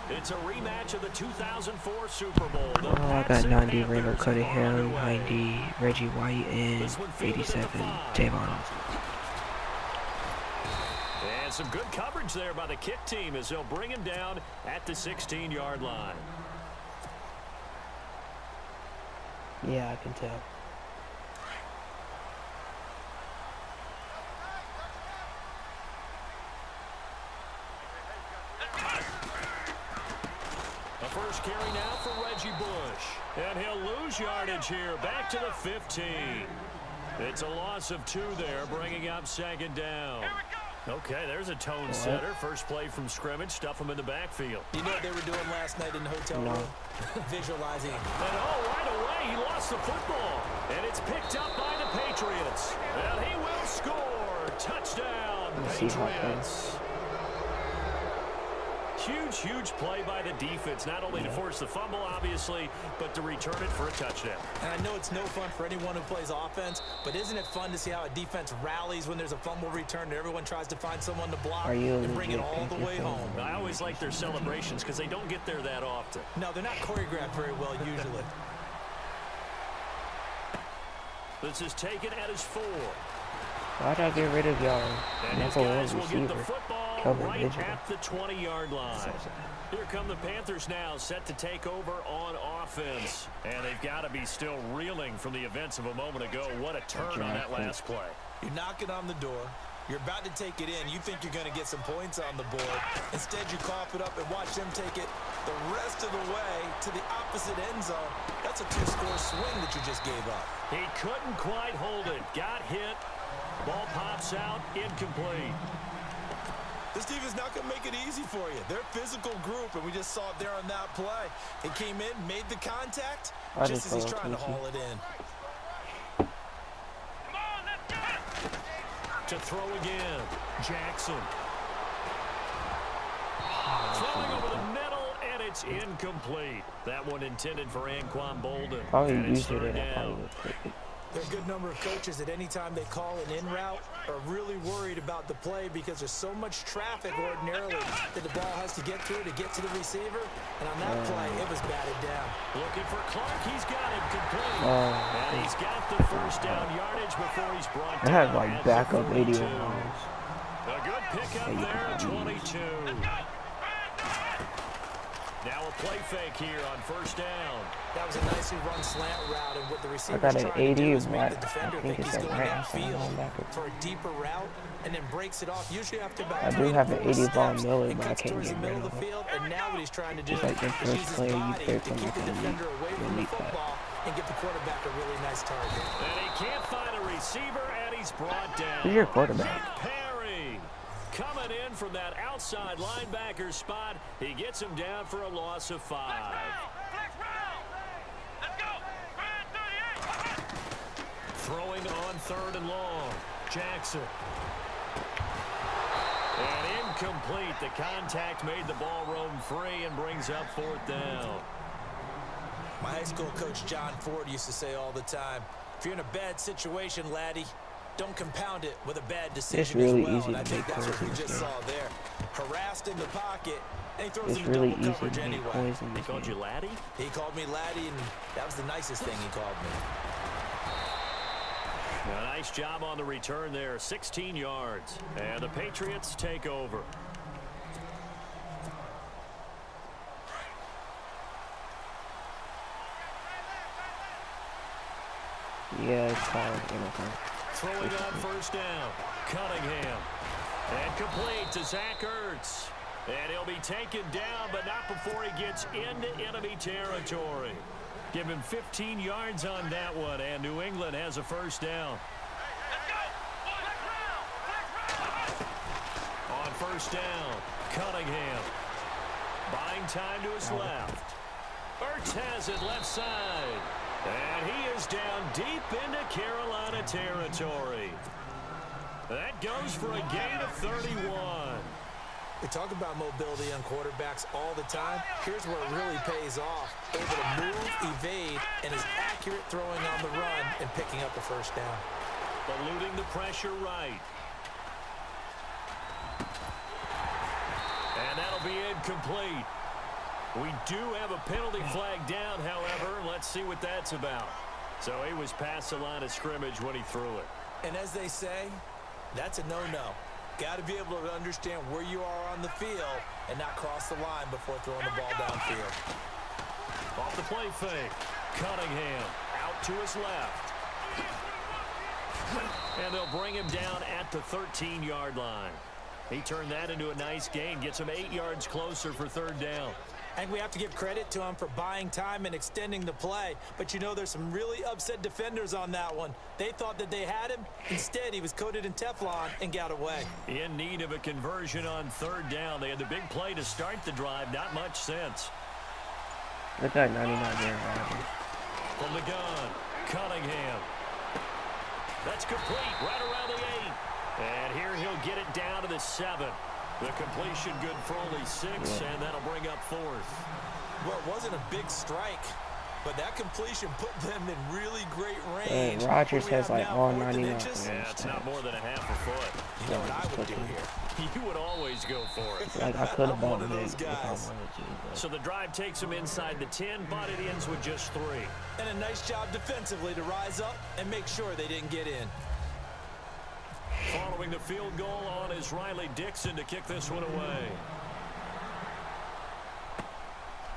It's a rematch of the 2004 Super Bowl. Oh, I got 90 Randall Cunningham, 90 Reggie White, and 87 Tavon. And some good coverage there by the kick team as they'll bring him down at the 16-yard line. Yeah, I can tell. First carry now for Reggie Bush. And he'll lose yardage here. Back to the 15. It's a loss of 2 there, bringing up second down. Okay, there's a tone setter. First play from scrimmage. Stuff him in the backfield. You know what they were doing last night in the hotel room? Visualizing. And right away, he lost the football. And it's picked up by the Patriots. And he will score. Touchdown, Patriots. Huge play by the defense, not only to force the fumble, obviously, but to return it for a touchdown. And I know it's no fun for anyone who plays offense, but isn't it fun to see how a defense rallies when there's a fumble return and everyone tries to find someone to block and bring it all the way home? I always like their celebrations because they don't get there that often. No, they're not choreographed very well usually. This is taken at his 4. Why'd I get rid of y'all? And his guys will get the football right at the 20-yard line. Here come the Panthers now, set to take over on offense. And they've got to be still reeling from the events of a moment ago. What a turn on that last play. You're knocking on the door. You're about to take it in. You think you're going to get some points on the board. Instead, you cough it up and watch them take it the rest of the way to the opposite end zone. That's a 2-score swing that you just gave up. He couldn't quite hold it. Got hit. Ball pops out, incomplete. This team is not going to make it easy for you. They're a physical group, and we just saw it there on that play. He came in, made the contact, just as he's trying to haul it in. Come on, let's go! To throw again, Jackson. Throwing over the middle, and it's incomplete. That one intended for Anquan Bolden. And it's third down. There are a good number of coaches that any time they call an in route are really worried about the play because there's so much traffic ordinarily that the ball has to get through to get to the receiver. And on that play, it was batted down. Looking for Clark. He's got him complete. And he's got the first down yardage before he's brought down. I had like backup 81. A good pickup there at 22. Now a play fake here on first down. That was a nicely run slant route, and what the receiver got an 80 is make the I defender think think it's he's like going right downfield for a deeper route, and then breaks it off. Usually after about I do have an 80 ball Miller, it but I cuts can't towards the get middle rid of of the it. field, and now what he's trying to do It's like the is first use his player you body pick to when keep you the can defender away from the delete that. football and get the quarterback a really nice target. And he can't find a receiver, and he's brought down. Who's your quarterback? Perry coming in from that outside linebacker spot. He gets him down for a loss of 5. Throwing on 3rd and long. Jackson. And incomplete. The contact made the ball roam free and brings up 4th down. My high school coach, John Ford, used to say all the time, if you're in a bad situation, laddie, don't compound it with a bad decision really as well. easy And I to think make that's what we points just in saw there. Harassed in the pocket, and he throws It's into really double easy coverage to make anyway. points in He this called you game. laddie? He called me laddie, and that was the nicest thing he called me. A nice job on the return there, 16 yards. And the Patriots take over. Yeah, it's hard. Throwing on first down, Cunningham. And complete to Zach Ertz. And he'll be taken down, but not before he gets into enemy territory. Give him 15 yards on that one, and New England has a first down. On first down, Cunningham. Buying time to his left. Ertz has it left side. And he is down deep into Carolina territory. That goes for a gain of 31. We talk about mobility on quarterbacks all the time. Here's where it really pays off. Able to move, evade, and is accurate throwing on the run and picking up a first down. Eluding the pressure right. incomplete. We do have a penalty flag down, however. Let's see what that's about. So he was past the line of scrimmage when he threw it. And as they say, that's a no-no. Got to be able to understand where you are on the field and not cross the line before throwing the ball downfield. Off the play fake. Cunningham out to his left. And they'll bring him down at the 13-yard line. He turned that into a nice gain. Gets him 8 yards closer for third down. I think we have to give credit to him for buying time and extending the play. But, you know, there's some really upset defenders on that one. They thought that they had him. Instead, he was coated in Teflon and got away. In need of a conversion on third down. They had the big play to start the drive. Not much sense. Look at 99 there, From the gun, Cunningham. That's complete right around the 8. And here he'll get it down to the 7. The completion good for only 6, and that'll bring up 4th. Well, it wasn't a big strike, but that completion put them in really great range. Rodgers has like all 99. Yeah, it's not more than a half a foot. You know what I would do here? You would always go for it. Like, I could have bought one of those if I guys. wanted to. So the drive takes him inside the 10, but it ends with just 3. And a nice job defensively to rise up and make sure they didn't get in. Following the field goal on is Riley Dixon to kick this one away.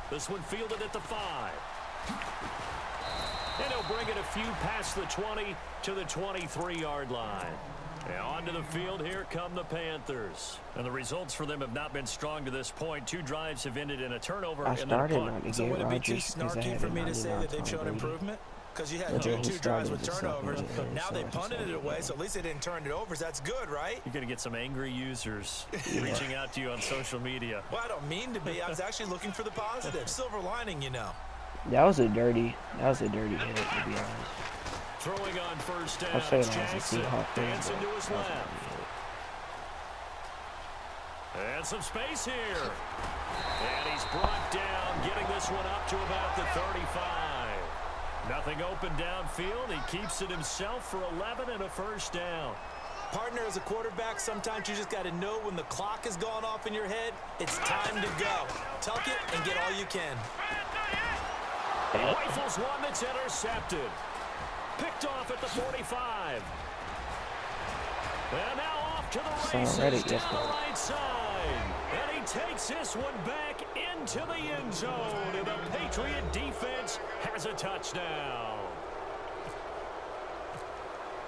This one fielded at the 5. And he'll bring it a few past the 20 to the 23-yard line. And onto the field, here come the Panthers. And the results for them have not been strong to this point. 2 drives have ended in a turnover and then a punt. So would it be too snarky for me to say that they've shown improvement? Because you had two drives with turnovers. Now they punted it away, so at least they didn't turn it over. So that's good, right? You're going to get some angry users reaching out to you on social media. Well, I don't mean to be. I was actually looking for the positive. Silver lining, you know. That was a dirty hit, to be honest. Throwing on first down, I'll say that Jackson as a Seahawk fan, dancing to but his that was left. And some space here. And he's brought down, getting this one up to about the 35. Nothing open downfield. He keeps it himself for 11 and a first down. Partner, as a quarterback, sometimes you just got to know when the clock has gone off in your head, it's time to go. Tuck it and get all you can. He rifles one that's intercepted. Picked off at the 45. And now off to the races down the right side. And he takes this one back into the end zone. And the Patriot defense has a touchdown.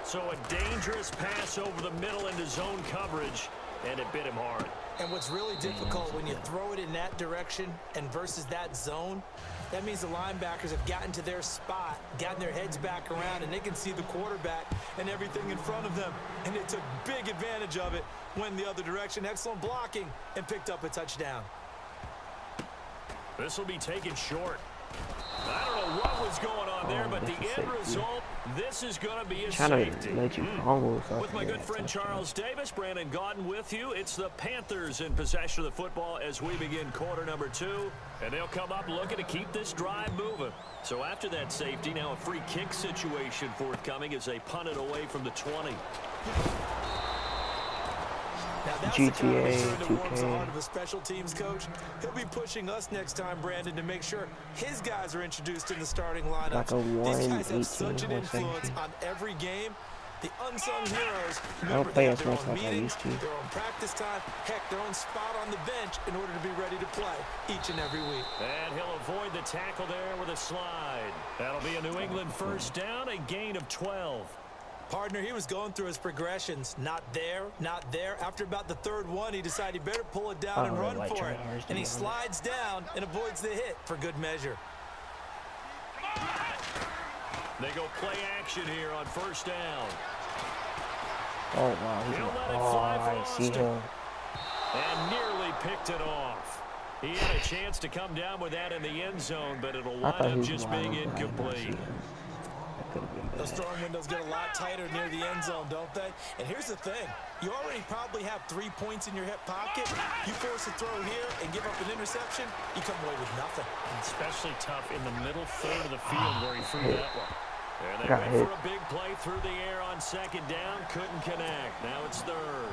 So a dangerous pass over the middle into zone coverage, and it bit him hard. And what's really difficult when you throw it in that direction and versus that zone, that means the linebackers have gotten to their spot, gotten their heads back around, and they can see the quarterback and everything in front of them. And they took big advantage of it, went the other direction, excellent blocking, and picked up a touchdown. This will be taken short. I don't know what was going on there, but the end result, this is going to be a safety. With my good friend Charles Davis, Brandon Gaudin with you. It's the Panthers in possession of the football as we begin quarter number 2. And they'll come up looking to keep this drive moving. So after that safety, now a free kick situation forthcoming as they punt it away from the 20. Now that's GTA, the kind of return that 2K. warms the heart of a special teams coach. He'll be pushing us next time, Brandon, to make sure his guys are introduced in the starting lineup. Like a These guys have 1-18, such an influence 1-17. on every game. The unsung heroes, I remember, don't play they have as their much own like I meetings, used to. their own practice time, heck, their own spot on the bench in order to be ready to play each and every week. And he'll avoid the tackle there with a slide. That'll be a New England first down, a gain of 12. Partner, he was going through his progressions. Not there, not there. After about the third one, he decided he better pull it down and run for it. And he slides down and avoids the hit for good measure. They go play action here on first down. Oh, wow. He'll let it fly for I see Austin. him. And nearly picked it off. He had a chance to come down with that in the end zone, but it'll I wind thought he up was just wide being open. I did not see incomplete. him. That could have been Those bad. throwing windows get a lot tighter near the end zone, don't they? And here's the thing. You already probably have 3 points in your hip pocket. You force a throw here and give up an interception, you come away with nothing. Especially tough in the middle third of the field where he threw that one. And they Got went hit. for a big play through the air on second down. Couldn't connect. Now it's third.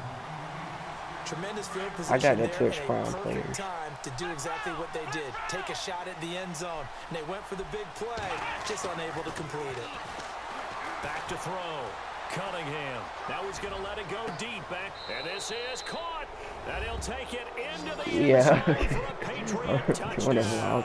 Tremendous field I got position that there, Twitch and Prime a perfect players. time to do exactly what they did. Take a shot at the end zone, and they went for the big play, just unable to complete it. Back to throw. Cunningham. Now he's going to let it go deep back. And this is caught. And he'll take it into the end zone for a Patriot touchdown.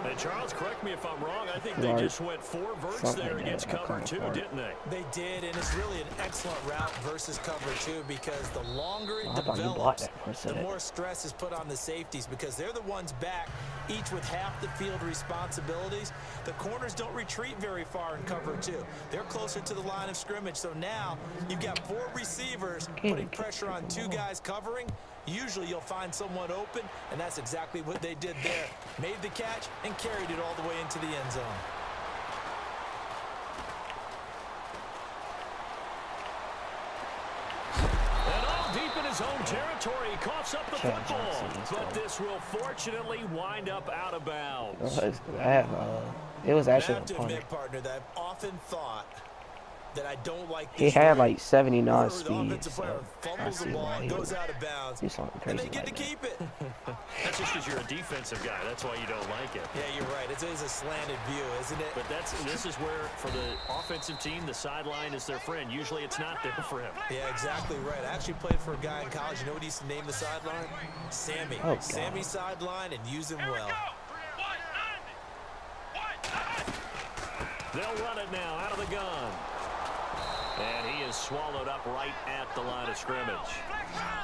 And Charles, correct me if I'm wrong. I think they just went 4 verts there against cover 2, didn't they? They did, and it's really an excellent route versus cover 2 because the longer it develops, the more stress is put on the safeties because they're the ones back, each with half the field responsibilities. The corners don't retreat very far in cover 2. They're closer to the line of scrimmage, so now you've got 4 receivers putting pressure on 2 guys covering. Usually you'll find someone open, and that's exactly what they did there. Made the catch and carried it all the way into the end zone. And all deep in his own territory, he coughs up the football. But this will fortunately wind up out of bounds. It was actually I have to admit, partner, that I've often thought that I don't like he had like 79 speed, so I see why he goes out of bounds, do something and crazy they get like to that. keep it. That's just because you're a defensive guy. That's why you don't like it. Yeah, you're right. It's a slanted view, isn't it? But this is where, for the offensive team, the sideline is their friend. Usually it's not there for him. Yeah, exactly right. I actually played for a guy in college. You know what he used to name the sideline? Sammy. Oh, Sammy sideline, and use him well. They'll run it now out of the gun. And he is swallowed up right at the line of scrimmage.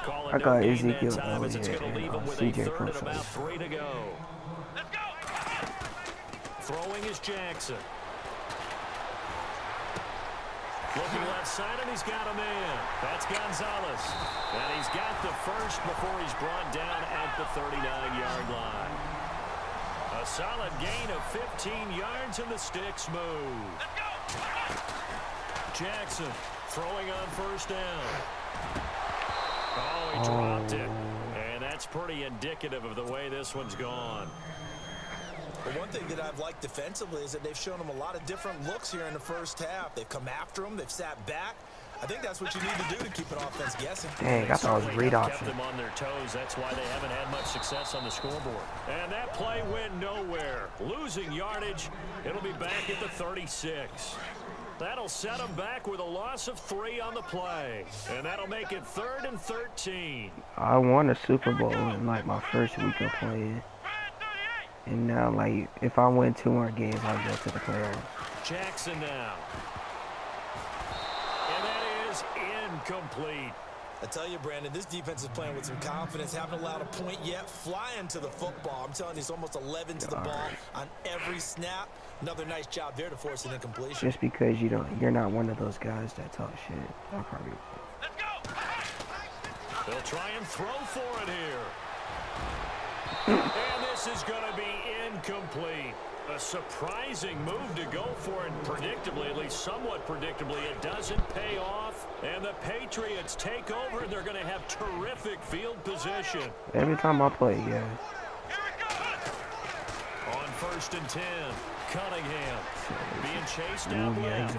Calling I got no gain Ezekiel that time as it's going to leave him with a CJ third and about 3 to go. Throwing is Jackson. Looking left side, and he's got a man. That's Gonzalez. And he's got the first before he's brought down at the 39-yard line. A solid gain of 15 yards, and the sticks move. Jackson throwing on first down. Oh, he dropped it. And that's pretty indicative of the way this one's gone. But one thing that I've liked defensively is that they've shown them a lot of different looks here in the first half. They've come after them. They've sat back. I think that's what you need to do to keep an offense guessing. Dang, I thought it was a read option. Kept them on their toes. That's why they haven't had much success on the scoreboard. And that play went nowhere. Losing yardage. It'll be back at the 36. That'll set them back with a loss of 3 on the play. And that'll make it 3rd and 13. I won a Super Bowl in like my first week of playing. And now, like, if I win 2 more games, I'll go to the playoffs. Jackson now. And that is incomplete. I tell you, Brandon, this defense is playing with some confidence. Haven't allowed a point yet. Flying to the football. I'm telling you, it's almost 11 to the ball on every snap. Another nice job there to force an incompletion. Just because you're not one of those guys that talk shit. I'll probably. Let's go. They'll try and throw for it here. And this is going to be incomplete. A surprising move to go for it predictably, at least somewhat predictably. It doesn't pay off, and the Patriots take over, and they're going to have terrific field position. Every time I play, yeah. On 1st and 10, Cunningham being chased out left.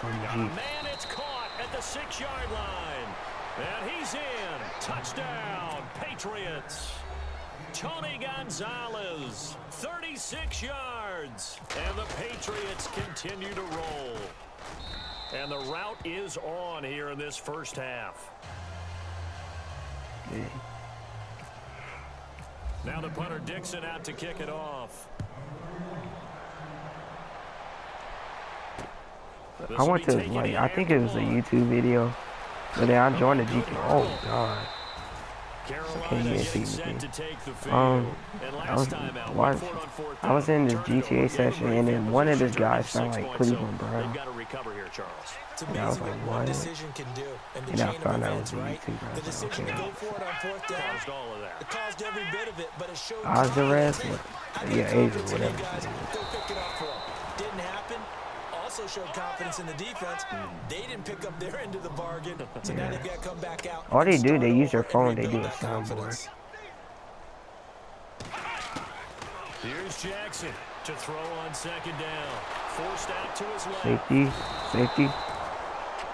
Man, it's caught at the 6-yard line. And he's in. Touchdown, Patriots. Tony Gonzalez, 36 yards. And the Patriots continue to roll. And the route is on here in this first half. Yeah. Now the punter Dixon out to kick it off. I went to, like, I think it was a YouTube video. But then I joined the GT. Oh, God. Carolina getting set to take the field. I was in this GTA session, and then one of these guys sounded like Cleveland, bro. They've got to recover here, Charles. And I was like, what? And I found out it was a YouTube, bro. The decision to go for it on 4th down Caused all of that. It caused every bit of it, but it showed Ozarez, yeah, Asia, Go whatever. pick it up for him. Didn't happen. Also showed confidence in the defense. They didn't pick up their end of the bargain, so now they've got to come back out. All they do, they use their phone, they do a soundboard. Here's Jackson to throw on 2nd down. Forced out to his left. Safety.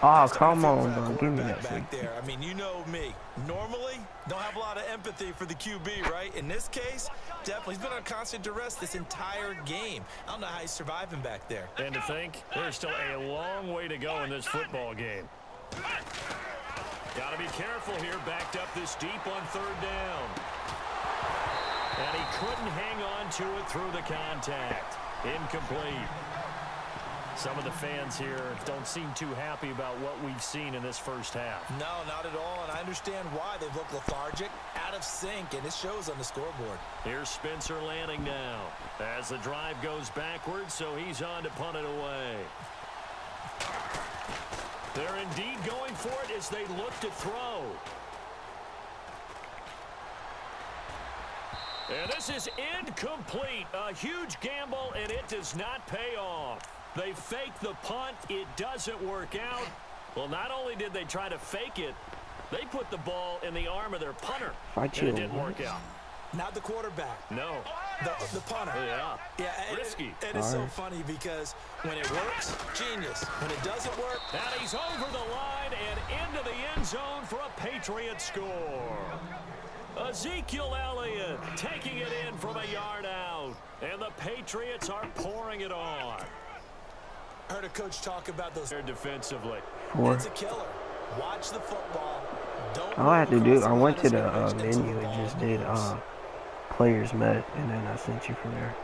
Oh, Just gotta come feel on, for bro. Give me quarterback that back safety. there. I mean, you know me. Normally, don't have a lot of empathy for the QB, right? In this case, definitely. He's been on constant duress this entire game. I don't know how he's surviving back there. And to think, there's still a long way to go in this football game. Got to be careful here, backed up this deep on third down. And he couldn't hang on to it through the contact. Incomplete. Some of the fans here don't seem too happy about what we've seen in this first half. No, not at all, and I understand why. They've looked lethargic, out of sync, and it shows on the scoreboard. Here's Spencer Lanning now as the drive goes backwards, so he's on to punt it away. They're indeed going for it as they look to throw. And this is incomplete. A huge gamble, and it does not pay off. They fake the punt. It doesn't work out. Well, not only did they try to fake it, they put the ball in the arm of their punter, and it didn't work out. Not the quarterback. No. The punter. Yeah. Risky. And it's so funny because when it works, genius. When it doesn't work. And he's over the line and into the end zone for a Patriot score. Ezekiel Elliott taking it in from a yard out. And the Patriots are pouring it on. Heard a coach talk about those defensively. It's a killer. Watch the football. All I had to do, I went to the menu and just did players met, and then I sent you from there.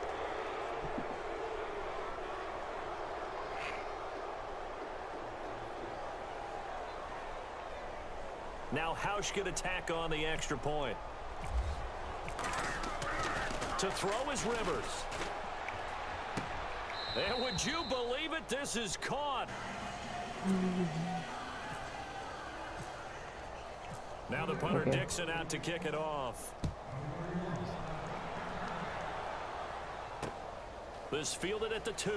Now Hausch could attack on the extra point. To throw is Rivers. And would you believe it? This is caught. Now the punter Dixon out to kick it off. This fielded at the 2.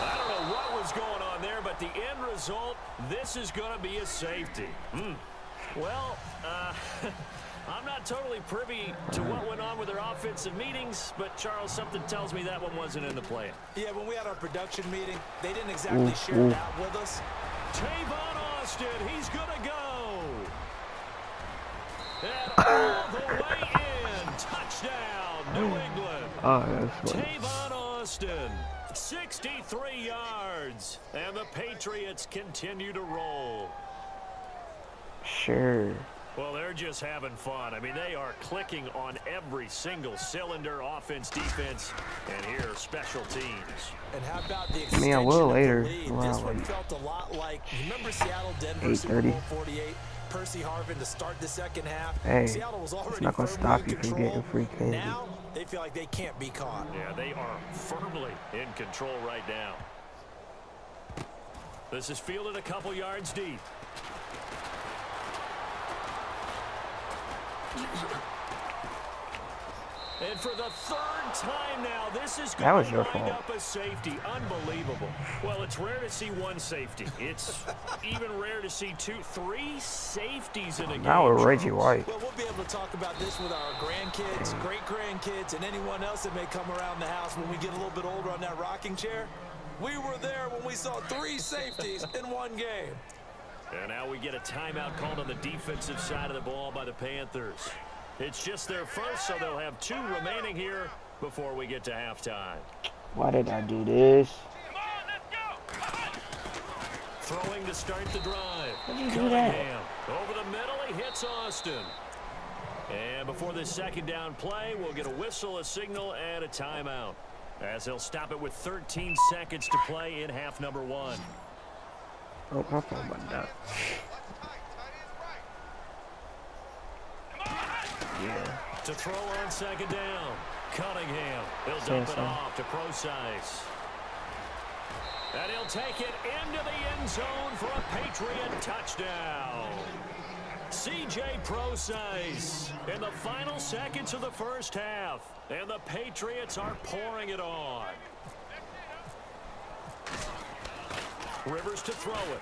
I don't know what was going on there, but the end result, this is going to be a safety. Well, I'm not totally privy to what went on with their offensive meetings, but, Charles, something tells me that one wasn't in the plan. Yeah, when we had our production meeting, they didn't exactly share that with us. Tavon Austin, he's going to go. And all the way in. Touchdown, New England. Oh, that's funny. Tavon Austin, 63 yards. And the Patriots continue to roll. Sure. Well, they're just having fun. I mean, they are clicking on every single cylinder, offense, defense, and here, special teams. And how about the I mean, I will later. This one felt a lot like, remember Seattle, Denver, 8:30. Super Bowl 48, Percy Harvin to start the second half. Hey, Seattle was already it's not going to stop you from getting free candy. Now, they feel like they can't be caught. Yeah, they are firmly in control right now. This is fielded a couple yards deep. And for the third time now, this is going to wind up a safety. Unbelievable. Well, it's rare to see one safety. It's even rare to see 2, 3 safeties in a game. Now with Reggie White. Well, we'll be able to talk about this with our grandkids, great-grandkids, and anyone else that may come around the house when we get a little bit older on that rocking chair. We were there when we saw 3 safeties in one game. And now we get a timeout called on the defensive side of the ball by the Panthers. It's just their first, so they'll have 2 remaining here before we get to halftime. Why did I do this? Throwing to start the drive. How'd you do that? Over the middle, he hits Austin. And before this second down play, we'll get a whistle, a signal, and a timeout, as he'll stop it with 13 seconds to play in half number 1. Oh, my phone about that. Yeah. To throw on second down. Cunningham. He'll dump it off to Procise. And he'll take it into the end zone for a Patriot touchdown. C.J. Procise in the final seconds of the first half. And the Patriots are pouring it on. Rivers to throw it.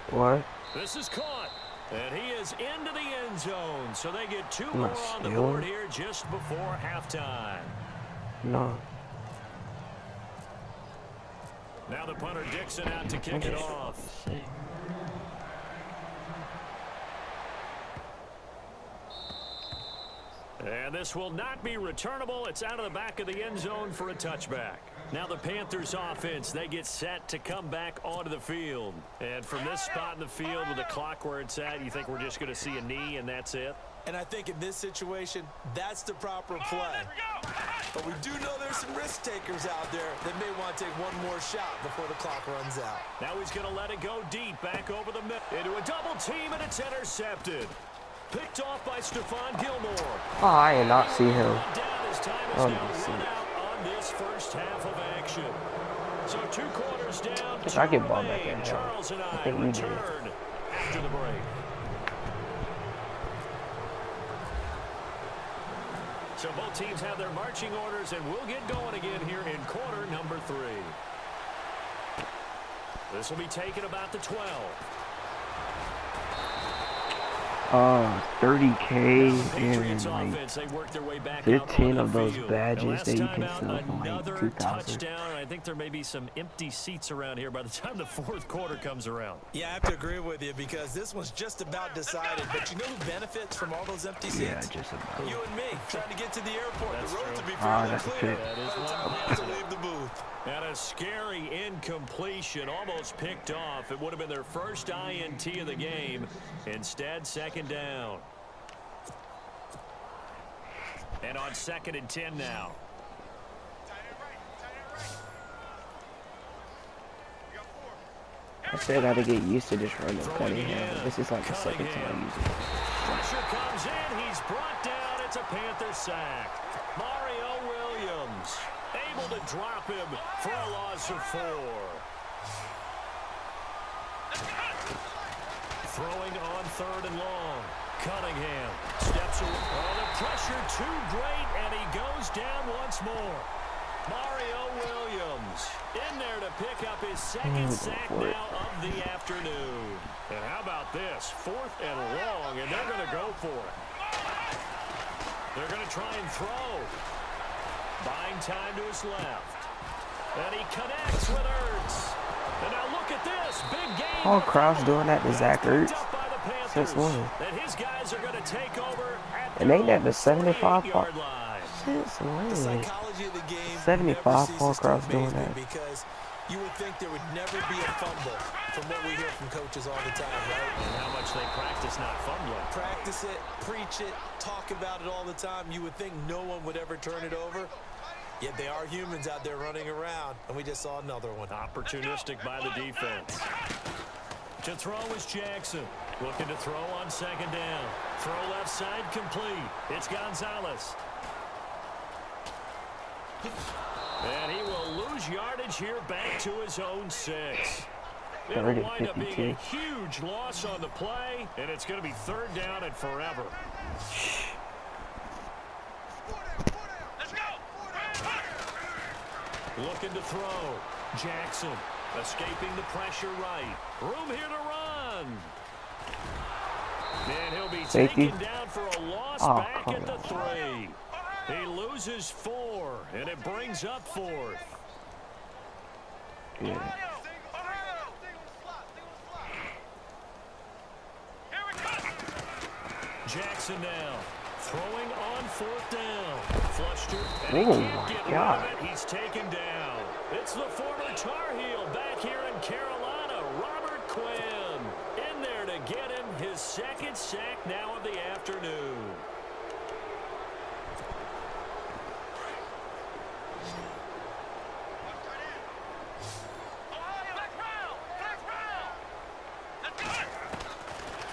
What? This is caught. And he is into the end zone. So they get 2 more on the board here just before halftime. No. Now the punter Dixon out to kick it off. And this will not be returnable. It's out of the back of the end zone for a touchback. Now the Panthers offense, they get set to come back onto the field. And from this spot in the field with the clock where it's at, you think we're just going to see a knee and that's it? And I think in this situation, that's the proper play. But we do know there's some risk takers out there that may want to take one more shot before the clock runs out. Now he's going to let it go deep, back over the middle. Into a double team, and it's intercepted. Picked off by Stephon Gilmore. Oh, I did not see him. Down, time is now run out on this first half of action. So 2 quarters down. I get ball back in. Charles and I think we did. return after the break. So both teams have their marching orders, and we'll get going again here in quarter number 3. This will be taken about the 12. 30K and offense, they work their way back 15 out of those field. badges that you Last can time sell out, for like another 2,000. touchdown. I think there may be some empty seats around here by the time the 4th quarter comes around. Yeah, I have to agree with you because this one's just about decided. But you know who benefits from all those empty seats? Yeah, just about. You and me, trying to get to the airport. That's the road true. to be That's a clear pick. That is by the time one. we have to leave the booth. And a scary incompletion, almost picked off. It would have been their first INT of the game. Instead, 2nd down. And on 2nd and 10 now. I still got to get used to this run of Cunningham. This is like the second time I use it. Pressure comes in. He's brought down. It's a Panther sack. Mario Williams able to drop him for a loss of 4. Throwing on 3rd and long. Cunningham steps away. Oh, the pressure too great, and he goes down once more. Mario Williams in there to pick up his 2nd sack now of the afternoon. And how about this? 4th and long, and they're going to go for it. They're going to try and throw. Buying time to his left. And he connects with Ertz. And now look at this. Big game. Oh, Kraus doing that to Zach Ertz. Since when? And his guys are going to take over at And ain't that the 75 yard line. Since The when? psychology of the game 75 never ceases Paul to Kraus amaze doing me that. because you would think there would never be a fumble from what we hear from coaches all the time, right? And how much they practice not fumbling. Practice it, preach it, talk about it all the time. You would think no one would ever turn it over. Yet they are humans out there running around, and we just saw another one. Opportunistic by the defense. To throw is Jackson. Looking to throw on 2nd down. Throw left side complete. It's Gonzalez. And he will lose yardage here back to his own 6. It'll wind up being a huge loss on the play, and it's going to be 3rd down and forever. Looking to throw. Jackson escaping the pressure right. Room here to run. And he'll be taken down for a loss back at the 3. He loses 4, and it brings up 4th. Yeah. Jackson now throwing on 4th down. Flushed it, and he Oh can't my get God. rid of it. He's taken down. It's the former Tar Heel back here in Carolina, Robert Quinn. In there to get him his 2nd sack now of the afternoon.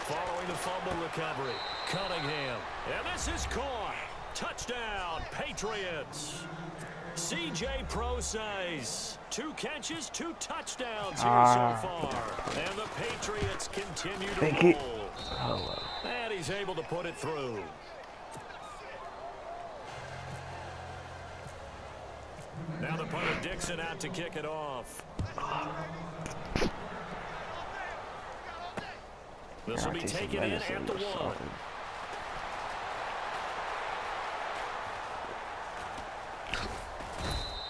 Following the fumble recovery, Cunningham. And this is caught. Touchdown, Patriots. C.J. Prosise. 2 catches, 2 touchdowns here so far. And the Patriots continue to roll. Oh, And he's able to put it through. Now the punter Dixon out to kick it off. This will be taken in at the 1.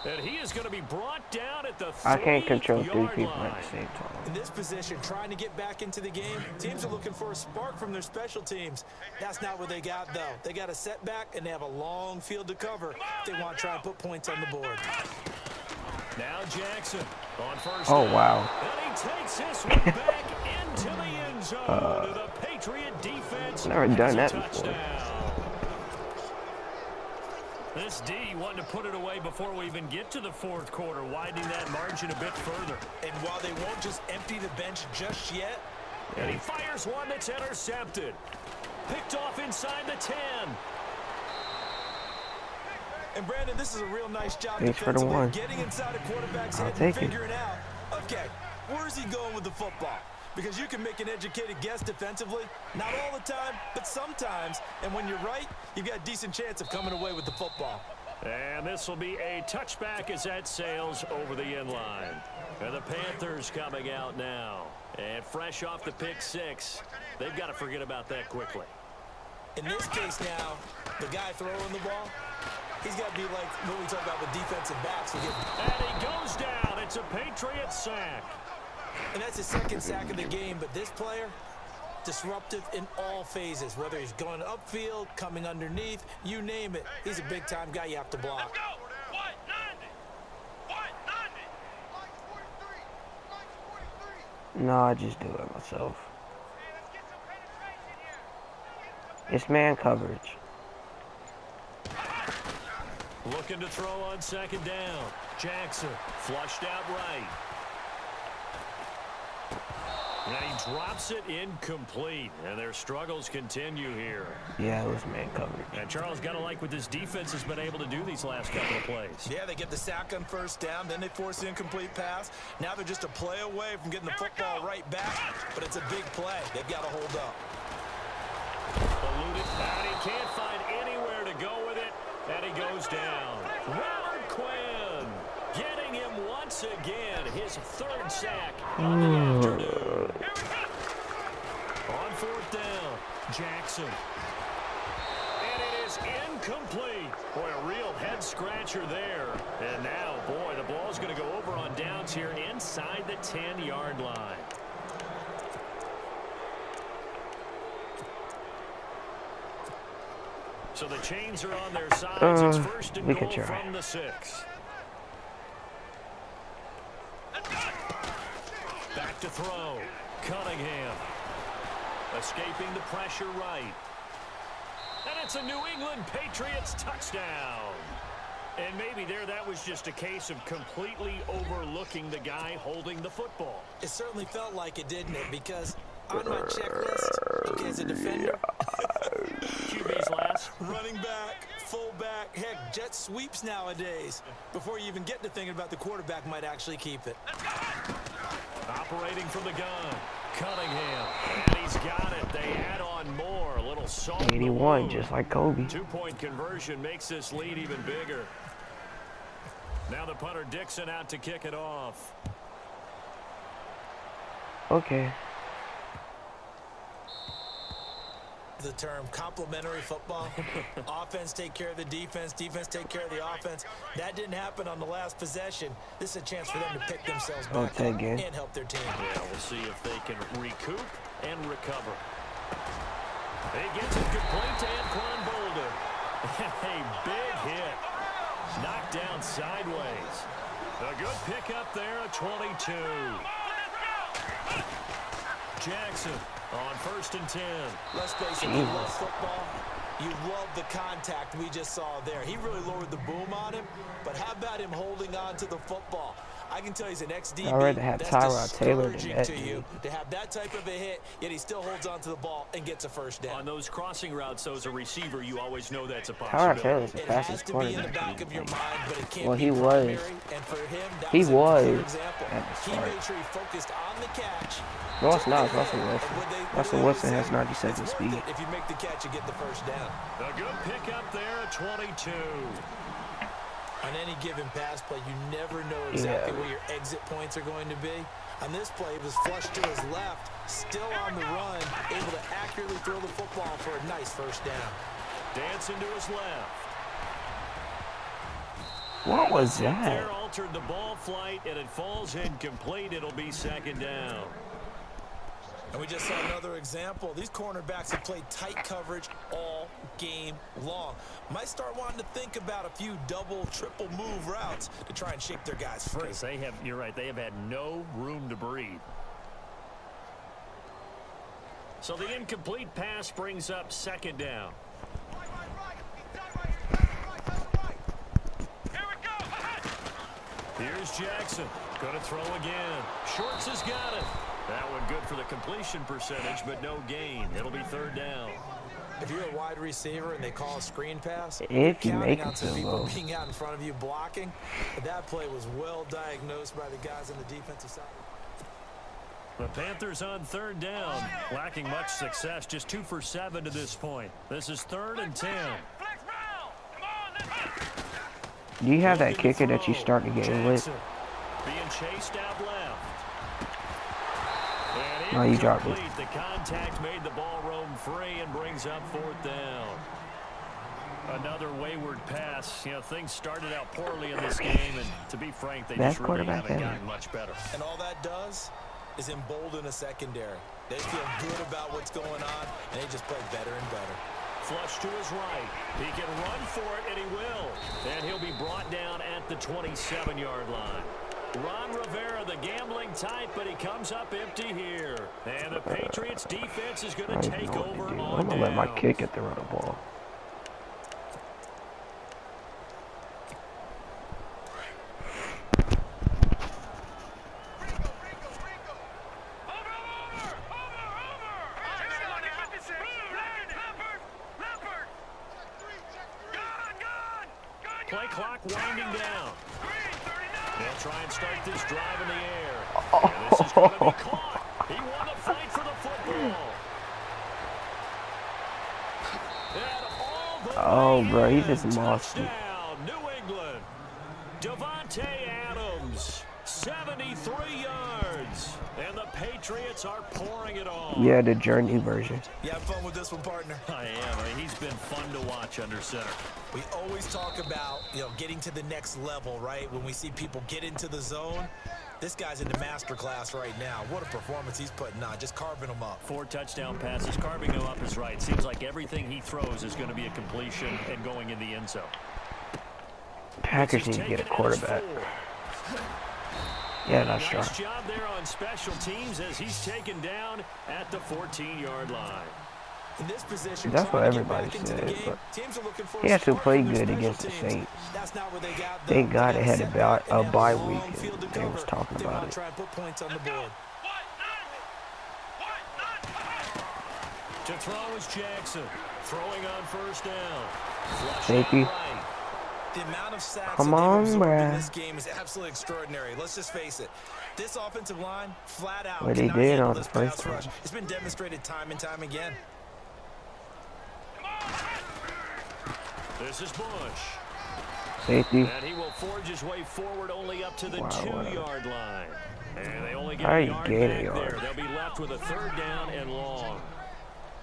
And he is going to be brought down at the 3-yard I can't control 3 people line. at the same time. In this position, trying to get back into the game, teams are looking for a spark from their special teams. That's not what they got, though. They got a setback, and they have a long field to cover if they want to try and put points on the board. Now Jackson on first Oh, down. wow. And he takes this one back into the end zone. The Patriot defense Never done has that a before. touchdown. This D wanted to put it away before we even get to the fourth quarter, widening that margin a bit further. And while they won't just empty the bench just yet, and he fires one that's intercepted. Picked off inside the 10. and Brandon, this is a real nice job Thanks for the defensively, one. getting inside a quarterback's I'll head and take it. figuring out, okay, where's he going with the football? Because you can make an educated guess defensively, not all the time, but sometimes. And when you're right, you've got a decent chance of coming away with the football. And this will be a touchback as that sails over the end line. And the Panthers coming out now. And fresh off the pick six, they've got to forget about that quickly. In this case now, the guy throwing the ball, he's got to be like what we talk about with defensive backs. And he goes down. It's a Patriot sack. And that's his second sack of the game, but this player, disruptive in all phases, whether he's going upfield, coming underneath, you name it. He's a big-time guy you have to block. No, I just do it myself. It's man coverage. Looking to throw on second down. Jackson flushed out right. And he drops it incomplete, and their struggles continue here. Yeah, it was man coverage. And Charles, got to like what this defense has been able to do these last couple of plays. Yeah, they get the sack on first down, then they force the incomplete pass. Now they're just a play away from getting the football right back, but it's a big play. They've got to hold up. Eluded, and he can't find anywhere to go with it, and he goes down. Robert Quinn getting him once again, his third sack of the afternoon. On fourth down, Jackson. And it is incomplete. Boy, a real head-scratcher there. And now, boy, the ball's going to go over on downs here inside the 10-yard line. So the chains are on their sides. It's first and goal from the 6. Back to throw. Cunningham. Escaping the pressure right. And it's a New England Patriots touchdown. And maybe there that was just a case of completely overlooking the guy holding the football. It certainly felt like it, didn't it? Because on my checklist, okay, as a defender, QB's last. running back, fullback, heck, jet sweeps nowadays. Before you even get to thinking about the quarterback might actually keep it. Operating from the gun. Cunningham. And he's got it. They add on more. A little salt. 81, just like Kobe. 2-point conversion makes this lead even bigger. Now the punter Dixon out to kick it off. Okay. The term complementary football. Offense take care of the defense. Defense take care of the offense. That didn't happen on the last possession. This is a chance for them to pick themselves back up and help their team. Yeah, we'll see if they can recoup and recover. He gets it complete to Anquan Boulder. A big hit. Knocked down sideways. A good pickup there at 22. Jackson on first and 10. Let's face it, you love football. You love the contact we just saw there. He really lowered the boom on him, but how about him holding on to the football? I can tell he's an ex-DB. I'd rather have Tyrod Taylor than that to you to have that type of a hit, yet he still holds on to the ball and gets a first down. On those crossing routes, though, as a receiver, you always know that's a possibility. Tyrod Taylor's the It has fastest to be in the quarterback. back of your mind, but it can't Well, be he was. primary. And for him, that He was a was clear example. at the He start. made sure he focused on the catch. No, it's not. It's Russell And Wilson. would they Russell always Wilson say, has 92nd "It's worth speed. it if you make the catch and get the first down." A good pickup there at 22. On any given pass play, you never know exactly where your exit points are going to be. On this play, it was flushed to his left, still on the run, able to accurately throw the football for a nice first down. Dancing to his left. What was Attempt that? there altered the ball flight, and it falls incomplete. It'll be second down. And we just saw another example. These cornerbacks have played tight coverage all game long. Might start wanting to think about a few double, triple move routes to try and shake their guys free. You're right, they have had no room to breathe. So the incomplete pass brings up second down. Here's Jackson. Going to throw again. Shorts has got it. That one good for the completion percentage, but no gain. It'll be third down. If you're a wide receiver and they call a screen pass, if you counting make on it some to people low. being out in front of you blocking, that play was well diagnosed by the guys on the defensive side. The Panthers on third down, lacking much success, just 2 for 7 to this point. This is 3rd and 10. Do you have that kicker that you start the game with? Being chased out left. And No, you dropped it. the contact made the ball roam free and brings up 4th down. Another wayward pass. You know, things started out poorly in this game, and to be frank, they just really haven't gotten much better. And all that does is embolden a secondary. They feel good about what's going on, and they just play better and better. Flush to his right. He can run for it, and he will. And he'll be brought down at the 27-yard line. Ron Rivera, the gambling type, but he comes up empty here. And the Patriots defense is going to take over on I'm going to let my kicker throw the ball. Play clock winding down. They'll try and start this drive in the air. Oh. And this is going to be caught. He won the fight for the football. Oh, bro, he just lost it. New England. Devontae Adams, 73 yards. And the Patriots are pouring it on. Yeah, the Journey version. You have fun with this one, partner? I am. He's been fun to watch under center. We always talk about, getting to the next level, right? When we see people get into the zone. This guy's in the master class right now. What a performance he's putting on, just carving them up. 4 touchdown passes. Carving them up is right. Seems like everything he throws is going to be a completion and going in the end zone. Packers need to get a quarterback. Yeah, that's right. Nice job there on special teams as he's taken down at the 14-yard line. In this position, that's what everybody said, but he has to play good against the Saints. Thank God they had a bye week and they was talking about it. To throw is Jackson. Throwing on first down. Thank you. The amount of sacks Come that on, they've absorbed in bruh. this game is absolutely extraordinary. Let's just face it. This offensive line, flat out, What they cannot did handle on the this first pass rush. one. It's been demonstrated time and time again. This is Bush. Safety. And he will forge his way forward only up to the 2-yard line. And they only get How a you yard gain a back yard? there. They'll be left with a 3rd down and long.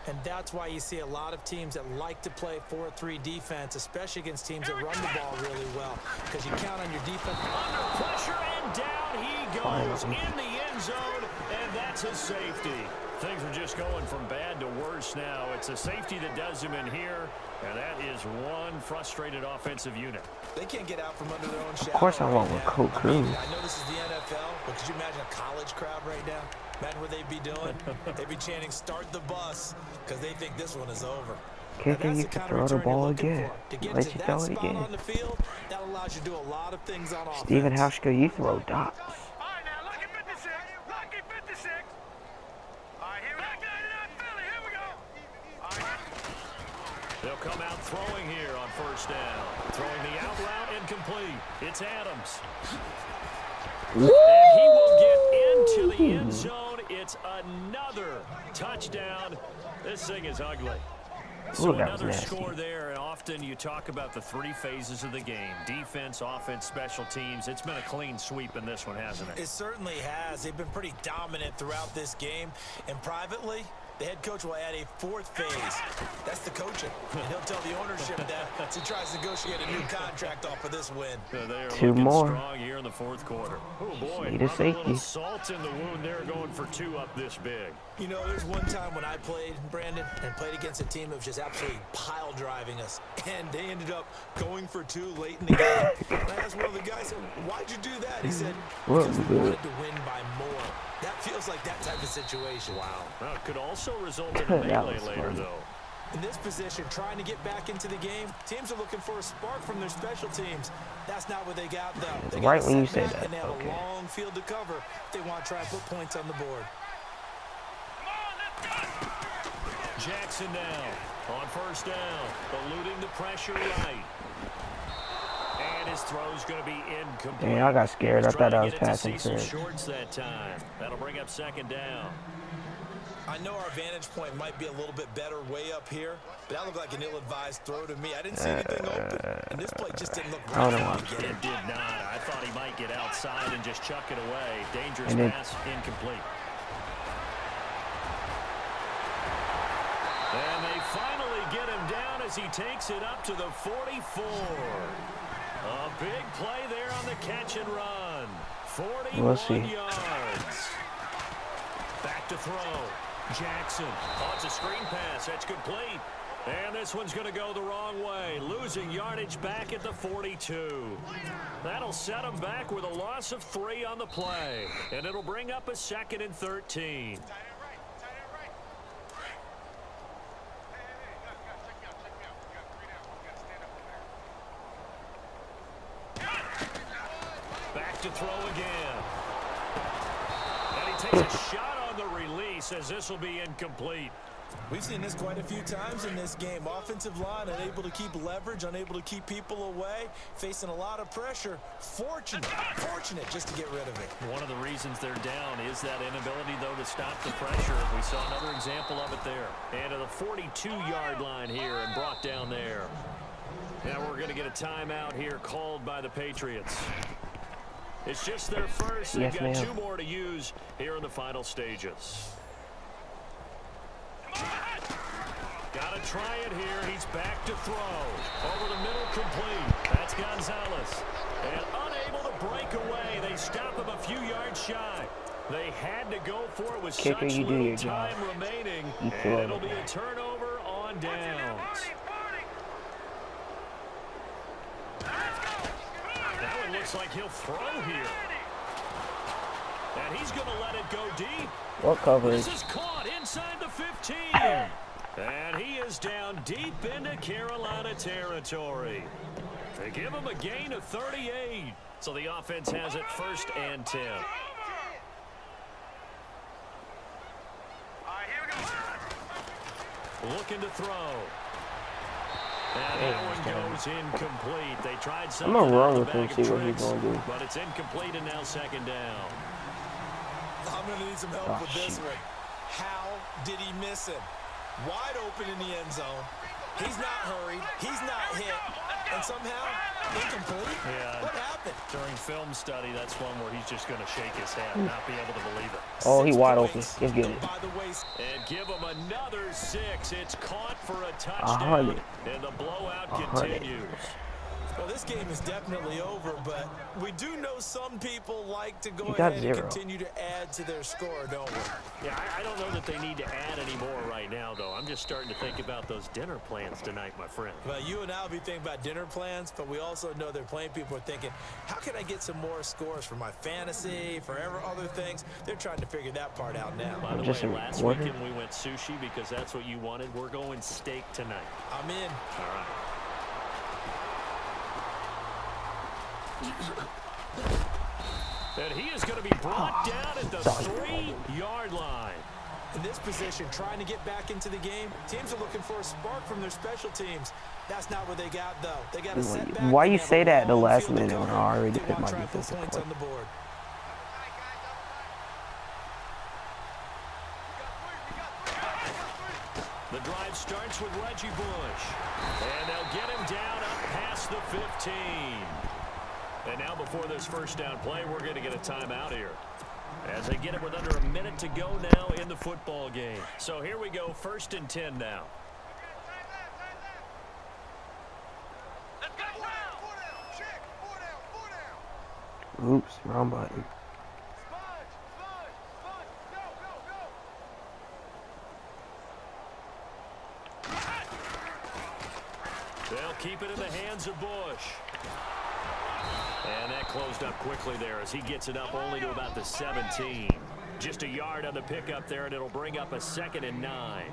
And that's why you see a lot of teams that like to play 4-3 defense, especially against teams that run the ball really well, because you count on your defense. Under pressure, and down he goes in the end zone, and that's his safety. Things are just going from bad to worse now. It's a safety that does him in here, and that is one frustrated offensive unit. They can't get out from under their own shadow. Of course I want with Coach Cruz. I know this is the NFL, but could you imagine a college crowd right now? Imagine what they'd be doing. They'd be chanting, "Start the bus," because they think this one is over. Kicker, you can throw the ball again. Let you throw it again. On the field, that allows you to do a lot of things on offense. Steven, how should you throw dots? They'll come out throwing here on first down. Throwing the out route incomplete. It's Adams. Woo! And he will get into the end zone. It's another touchdown. This thing is ugly. So Ooh, that was another nasty. score there, and often you talk about the 3 phases of the game. Defense, offense, special teams. It's been a clean sweep in this one, hasn't it? It certainly has. They've been pretty dominant throughout this game. And privately, The head coach will add a fourth phase. That's the coaching. And he'll tell the ownership that as he tries to negotiate a new contract off of this win. They are 2 more. Strong here in the fourth quarter. Oh, boy. Need a safety. Little salt in the wound there, going for 2 up this big. You know, there's one time when I played, Brandon, and played against a team that was just absolutely pile driving us. And they ended up going for 2 late in the game. And I asked one of the guys, why'd you do that? He said, because we wanted to win by more. That feels like that type of situation. Wow. Well, it could also result in a melee later, though. In this position, trying to get back into the game, teams are looking for a spark from their special teams. That's not what they got, though. They got right when you say that. And they have a long field to cover if they want to try and put points on the board. Jackson now on first down, eluding the pressure right. And his throw's going to be incomplete. Damn, I got scared. I thought I was passing through. Shorts that time. That'll bring up second down. I know our vantage point might be a little bit better way up here, but that looked like an ill-advised throw to me. I didn't see anything open, and this play just didn't look right. It did not. I thought he might get outside and just chuck it away. Dangerous pass, incomplete. And they finally get him down as he takes it up to the 44. A big play there on the catch and run. 41 yards. Back to throw. Jackson. Oh, it's a screen pass. That's complete. And this one's going to go the wrong way. Losing yardage back at the 42. That'll set him back with a loss of 3 on the play. And it'll bring up a 2nd and 13. Back to throw again. And he takes a shot on the release as this will be incomplete. We've seen this quite a few times in this game. Offensive line unable to keep leverage, unable to keep people away, facing a lot of pressure. Fortunate just to get rid of it. One of the reasons they're down is that inability, though, to stop the pressure. We saw another example of it there. And to the 42-yard line here and brought down there. Now we're going to get a timeout here called by the Patriots. It's just their first. They've got 2 more to use here in the final stages. Got to try it here. He's back to throw. Over the middle, complete. That's Gonzalez. And unable to break away. They stop him a few yards shy. They had to go for it with such little time remaining. And it'll be a turnover on downs. Now it looks like he'll throw here. And he's going to let it go deep. What coverage? This is caught inside the 15. And he is down deep into Carolina territory. They give him a gain of 38. So the offense has it 1st and 10. Looking to throw. And that one goes incomplete. They tried something. I'm gonna run with him, see what he's gonna do. But it's incomplete and now 2nd down. I'm gonna need some help with this one. How did he miss him? Wide open in the end zone. He's not hurried. He's not hit. And somehow, incomplete? Yeah. What happened? During film study, that's one where he's just going to shake his head and not be able to believe it. Oh, he's wide open. Let's get it. And give him another 6. It's caught for a touchdown. And the blowout continues. Well, this game is definitely over, but we do know some people like to go ahead and continue to add to their score, don't we? Yeah, I don't know that they need to add any more right now, though. I'm just starting to think about those dinner plans tonight, my friend. Well, you and I will be thinking about dinner plans, but we also know they're playing people are thinking, how can I get some more scores for my fantasy, for other things? They're trying to figure that part out now. By the way, last weekend we went sushi because that's what you wanted. We're going steak tonight. I'm in. All right. And he is going to be brought down at the 3-yard line. In this position, trying to get back into the game, teams are looking for a spark from their special teams. That's not what they got, though. They got a setback. Why you say that at the last minute when I already put my defensive points on the board? The drive starts with Reggie Bush. And they'll get him down up past the 15. And now before this 1st down play, we're going to get a timeout here. as they get it with under a minute to go now in the football game. So here we go, 1st and 10 now. Oops, wrong button. They'll keep it in the hands of Bush. And that closed up quickly there as he gets it up only to about the 17. Just a yard on the pickup there, and it'll bring up a 2nd and 9.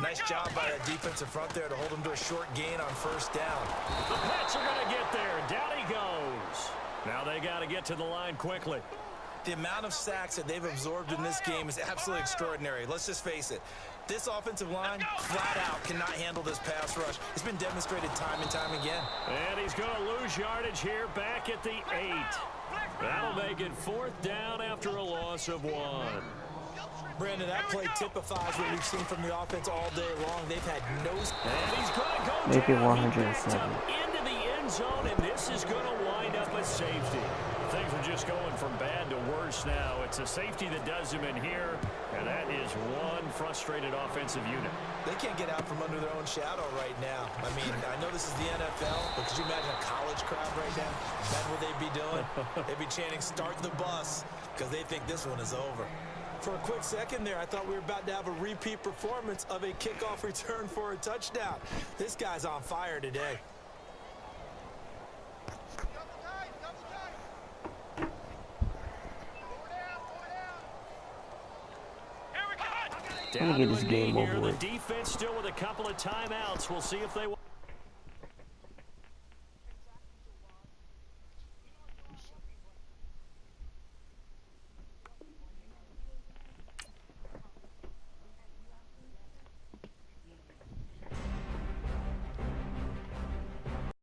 Nice job by that defensive front there to hold him to a short gain on 1st down. The Pats are going to get there. Down he goes. Now they got to get to the line quickly. The amount of sacks that they've absorbed in this game is absolutely extraordinary. Let's just face it. This offensive line, flat out, cannot handle this pass rush. It's been demonstrated time and time again. And he's going to lose yardage here back at the 8. That'll make it 4th down after a loss of 1. Brandon, that play typifies what we've seen from the offense all day long. They've had no... And he's going to go Make it down. 107. Into the end zone, and this is going to wind up a safety. Things are just going from bad to worse now. It's a safety that does him in here, and that is one frustrated offensive unit. They can't get out from under their own shadow right now. I mean, I know this is the NFL, but could you imagine a college crowd right now? That's what they'd be doing. They'd be chanting, "Start the bus," because they think this one is over. For a quick second there, I thought we were about to have a repeat performance of a kickoff return for a touchdown. This guy's on fire today. Let me get this game over with. The defense still with a couple of timeouts. We'll see if they